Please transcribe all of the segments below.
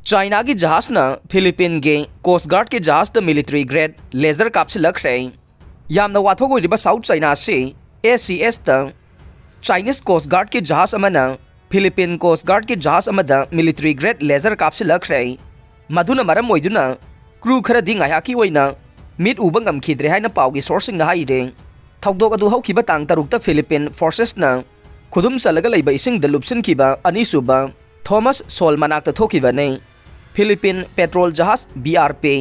China की जहाज न फिलीपीन के कोस्ट गार्ड के जहाज द मिलिट्री ग्रेड लेजर काप्सिलखरे यामना वाथोग ओइरिबा साउथ चाइना से ACS द चाइनीज कोस्ट गार्ड के जहाज अमना फिलीपीन कोस्ट गार्ड के जहाज अमदा मिलिट्री ग्रेड लेजर काप्सिलखरे मधुना मरम ओइदुना क्रू खरदि ngaihaki ओइना मिट उबा ngamkhidre haina pawgi sourcing na haire thawdok adu haukiba tang tarukta Philippine forces na khudum salaga leiba ising da lupsin kiba ani suba Thomas Sol manak ta thokiba nei Philippine petrol jahaz BRP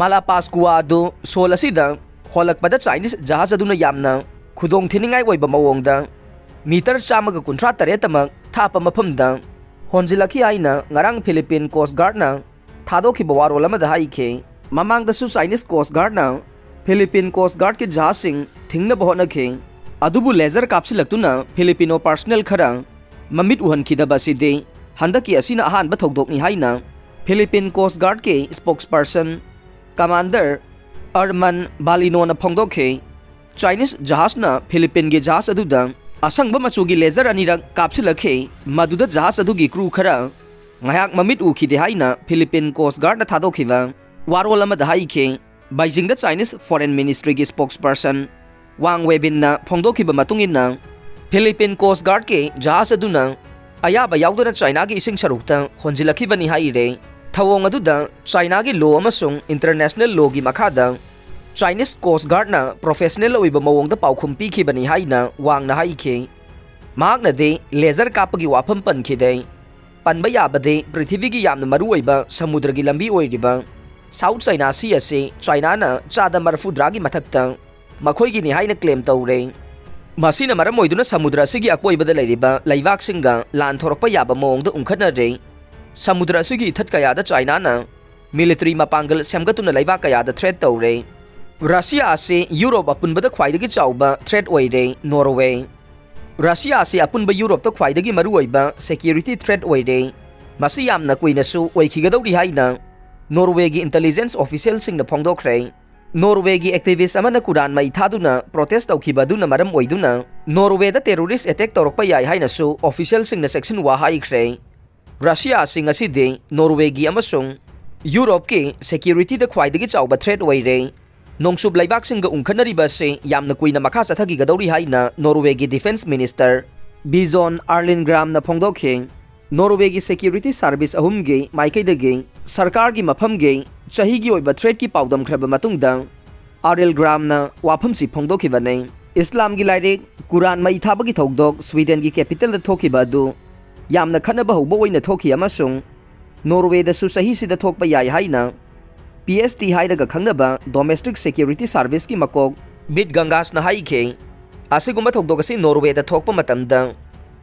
Malapascua adu Sol asida holakpada Chinese jahaz aduna yamna khudong thiningai oiba mawongda meter chamaga kunthra tare tamak thapa maphamda honjilaki aina ngarang Philippine Coast Guard na thadokhiba warol amada haike mamang da su Chinese Coast Guard na Philippine Coast Guard ke jahaz sing thingna bahona khe adubu laser kapsilaktuna Filipino personnel khara mamit uhan khidaba side handaki asina ahan ba thokdok ni haina Philippine Coast Guard के spokesperson Commander Arman Balino na phongdokhe Chinese jahaz na Philippine ge jahaz aduda asangba machugi laser anirak kapsilakhe maduda jahaz adugi crew khara ngayak mamit ukhide haina Philippine Coast Guard na thadokhiba warol amada haike Beijing da Chinese Foreign Ministry ge spokesperson Wang Webin na phongdokhiba matungin na Philippine Coast Guard ke jahaz aduna ayaba yauduna China ge ising sarukta honjilakibani haire thawong aduda China gi law amasung international law gi makhada Chinese Coast Guard na professional oiba mawong da paukhum pi khibani haina wang na haike mak na de laser kapagi wafam pan khide panba yabade prithvi gi yamna maru oiba samudra gi lambi oiriba South China Sea ase China na chada marfudra gi mathakta makhoi gi ni haina claim tawre masina maram oiduna samudra sigi akoibada leiriba laibak singa lan thorokpa yaba mawong da ungkhana re samudra sigi that kaya da China na military mapangal semgatuna laiba kaya da threat tawre Russia ase Europe Apunbada Khwaidagi Chaoba threat oire Norway Russia ase apunba Europe to khwaidagi maru oiba security threat oire masi yamna kuina su oikhigadawri haina Norway gi intelligence official sing na phongdokre Norway gi activist amana kuran mai thaduna protest tawkhiba duna maram oiduna Norway da terrorist attack tawrokpa yai haina su official sing na section wa haikre Russia sing aside Norway gi amasung Europe ke security da khwaidagi chawba threat oire nongsub laibak singa ungkhanariba se yamna kuina makha sathagi gadawri haina Norway gi defense minister Bjorn Arlingram na phongdokhe Norway gi security service ahum ge maikai da ge sarkar gi mafam ge chahi gi oiba threat ki pawdam khraba matungda Arlingram na wafam si phongdokhiba nei Islam gi laire Quran mai thabagi thokdok Sweden gi capital da thokiba du yamna khanaba hobo oina thoki amasung Norway da su sahi sida thokpa yai haina PST hairaga khangnaba domestic security service ki makok bit gangas na haike asiguma thokdok asi Norway da thokpa matamda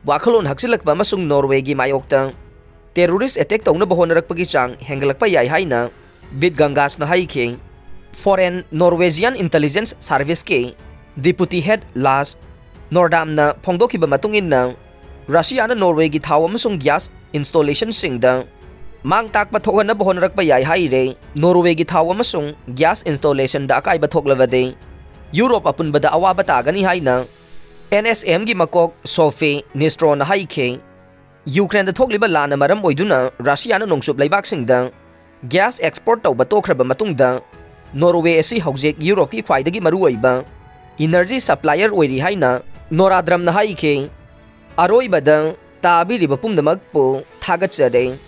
wakhalon haksilakpa amasung Norway gi mayokta terrorist attack tawna bahonarakpa gi chang hengalakpa yai haina bit gangas na haike foreign Norwegian intelligence service ke deputy head Lars Nordam na phongdokhiba matungin na Russia na Norway gi thaw amasung gas installation singda mang tak pathokana bahonrakpa yai haire Norway gi thaw amasung gas installation da akai bathoklawade Europe apunbada awaba tagani haina NSM gi makok Sophie Nistro na haike Ukraine da thokliba lana maram oiduna Russia na nongsup laibak singda gas export tawba tokhraba matungda Norway asi hojek Europe ki khwaidagi maru oiba energy supplier oiri haina Noradram na haike Aroi badang tabi riba pumdamak po thagat sade